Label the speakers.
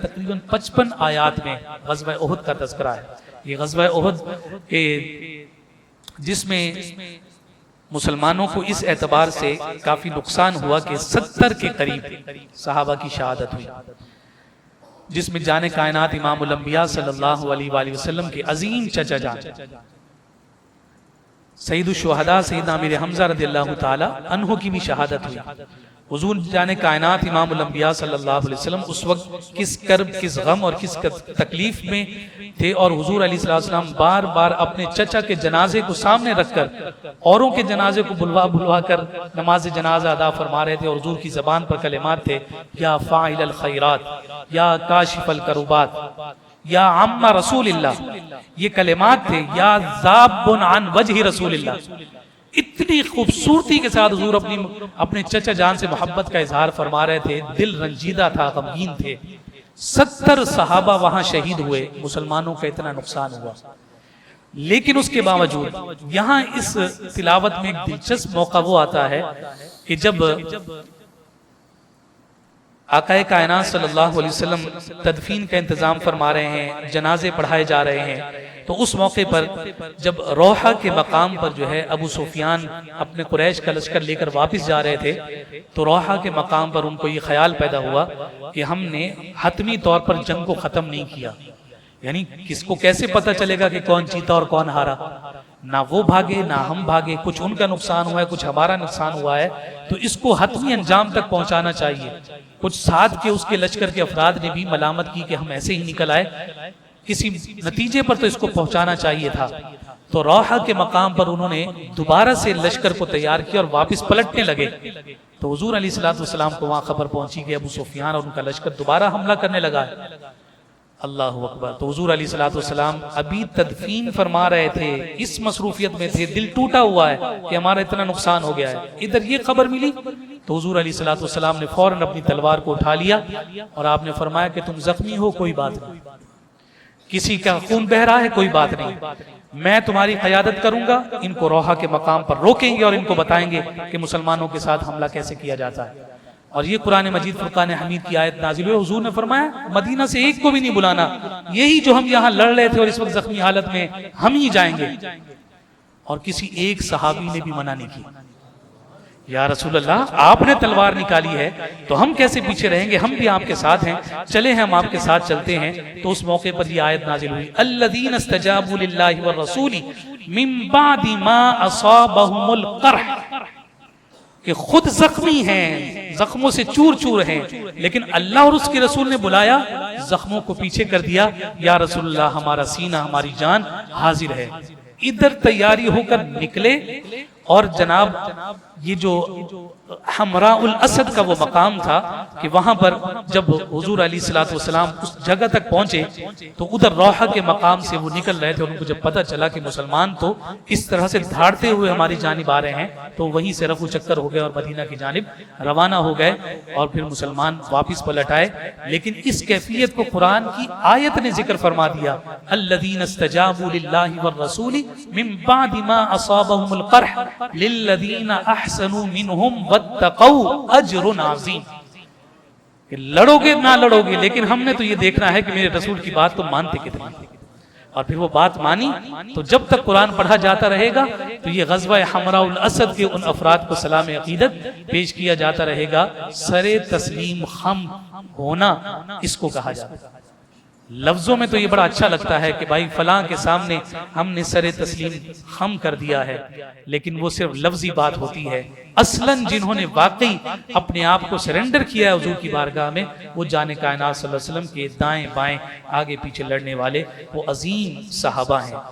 Speaker 1: تقریباً 55 آیات میں غزوہ احد کا تذکرہ ہے. یہ غزوہ احد کے جس میں مسلمانوں کو اس اعتبار سے کافی نقصان ہوا کہ 70 کے قریب صحابہ کی شہادت ہوئی، جس میں جان کائنات امام الانبیاء صلی اللہ علیہ وآلہ وسلم کے عظیم چچا جان سید الشہداء سیدنا امیر حمزہ رضی اللہ تعالی عنہ کی بھی شہادت ہوئی. حضور جان کائنات امام الانبیاء صلی اللہ علیہ وسلم اس وقت کس کرب، کس غم اور کس تکلیف میں تھے، اور حضور علیہ السلام بار بار اپنے چچا کے جنازے کو سامنے رکھ کر اوروں کے جنازے کو بلوا کر نماز جنازہ ادا فرما رہے تھے، اور حضور کی زبان پر کلمات تھے یا فاعل الخیرات، یا کاشف الکربات، یا عم رسول اللہ. یہ کلمات تھے یا ذاب عن وجہ رسول اللہ. اتنی خوبصورتی کے ساتھ حضور اپنے چچا جان سے محبت کا اظہار فرما رہے تھے. دل رنجیدہ تھا، غمگین تھے. 70 صحابہ وہاں شہید ہوئے، مسلمانوں کا اتنا نقصان ہوا. لیکن اس کے باوجود یہاں اس تلاوت میں ایک دلچسپ موقع وہ آتا ہے کہ جب آقا کائنات صلی اللہ علیہ وسلم تدفین کا انتظام فرما رہے ہیں، جنازے پڑھائے جا رہے ہیں، تو اس موقع پر جب روحہ کے مقام پر جو ہے ابو سفیان اپنے قریش کا لشکر لے کر واپس جا رہے تھے، تو روحہ کے مقام پر ان کو یہ خیال پیدا ہوا کہ ہم نے حتمی طور پر جنگ کو ختم نہیں کیا. یعنی کس کو کیسے پتہ چلے گا کہ کون جیتا اور کون ہارا؟ نہ وہ بھاگے نہ ہم بھاگے، کچھ ان کا نقصان ہوا ہے، کچھ ہمارا نقصان ہوا ہے، تو اس کو حتمی انجام تک پہنچانا چاہیے. کچھ ساتھ کے اس کے لشکر کے افراد نے بھی ملامت کی کہ ہم ایسے ہی نکل آئے، کسی نتیجے پر تو اس کو پہنچانا چاہیے تھا. تو روحہ کے مقام پر انہوں نے دوبارہ سے لشکر کو تیار کیا اور واپس پلٹنے لگے. تو حضور علیہ السلام کو وہاں خبر پہنچی کہ ابو سفیان اور ان کا لشکر دوبارہ حملہ کرنے لگا ہے. اللہ اکبر. تو حضور علیہ السلام ابھی تدفین فرما رہے تھے، اس مصروفیت میں تھے، دل ٹوٹا ہوا ہے کہ ہمارا اتنا نقصان ہو گیا ہے. ادھر یہ خبر ملی تو حضور علیہ السلام نے فوراً اپنی تلوار کو اٹھا لیا اور آپ نے فرمایا کہ تم زخمی ہو، کوئی بات نہیں، کسی کا خون بہ رہا ہے، کوئی بات نہیں، میں تمہاری قیادت کروں گا، ان کو روحہ کے مقام پر روکیں گے اور ان کو بتائیں گے کہ مسلمانوں کے ساتھ حملہ کیسے کیا جاتا ہے. اور یہ قرآن مجید فرقان حمید کی آیت نازل ہوئی. حضور نے فرمایا مدینہ سے ایک کو بھی نہیں بلانا، یہی جو ہم یہاں لڑ رہے تھے اور اس وقت زخمی حالت میں ہم ہی جائیں گے. اور کسی ایک صحابی نے بھی منع نہیں کی. یا رسول اللہ، آپ نے تلوار نکالی ہے تو ہم کیسے پیچھے رہیں گے، ہم بھی آپ کے ساتھ ہیں، چلے ہم آپ کے ساتھ چلتے ہیں. تو اس موقع پر یہ آیت نازل ہوئی الذین استجابوا للہ والرسول من بعد ما اصابهم القرح، کہ خود زخمی ہیں، زخموں سے چور چور ہیں، لیکن اللہ اور اس کے رسول نے بلایا، زخموں کو پیچھے کر دیا. یا رسول اللہ، ہمارا سینہ، ہماری جان حاضر ہے. ادھر تیاری ہو کر نکلے اور جناب یہ جو حمراء الاسد کا وہ مقام تھا کہ وہاں پر جب حضور علیہ السلام اس جگہ تک پہنچے تو ادھر روحہ کے مقام سے وہ نکل رہے تھے. اور ان کو جب پتہ چلا کہ مسلمان تو اس طرح سے دھاڑتے ہوئے ہماری جانب آ رہے ہیں تو وہیں سے رفع چکر ہو گئے اور مدینہ کی جانب روانہ ہو گئے اور پھر مسلمان واپس پلٹ آئے. لیکن اس کیفیت کو قرآن کی آیت نے ذکر فرما دیا الذین استجابوا للہ والرسول من بعد ما اصابهم القرح للذین احسنوا منہم واتقوا اجر عظیم. کہ لڑو گے نہ لڑو گے، لیکن ہم نے تو یہ دیکھنا ہے کہ میرے رسول کی بات تو مانتے کتنی. اور پھر وہ بات مانی. تو جب تک قرآن پڑھا جاتا رہے گا تو یہ غزوہ حمراء الاسد کے ان افراد کو سلام عقیدت پیش کیا جاتا رہے گا. سر تسلیم خم ہونا اس کو کہا جاتا ہے. لفظوں میں تو یہ بڑا اچھا لگتا ہے کہ بھائی فلاں کے سامنے ہم نے سر تسلیم خم کر دیا ہے، لیکن وہ صرف لفظی بات ہوتی ہے. اصلاً جنہوں نے واقعی اپنے آپ کو سرنڈر کیا ہے حضور کی بارگاہ میں، وہ جان کائنات صلی اللہ علیہ وسلم کے دائیں بائیں آگے پیچھے لڑنے والے وہ عظیم صحابہ ہیں.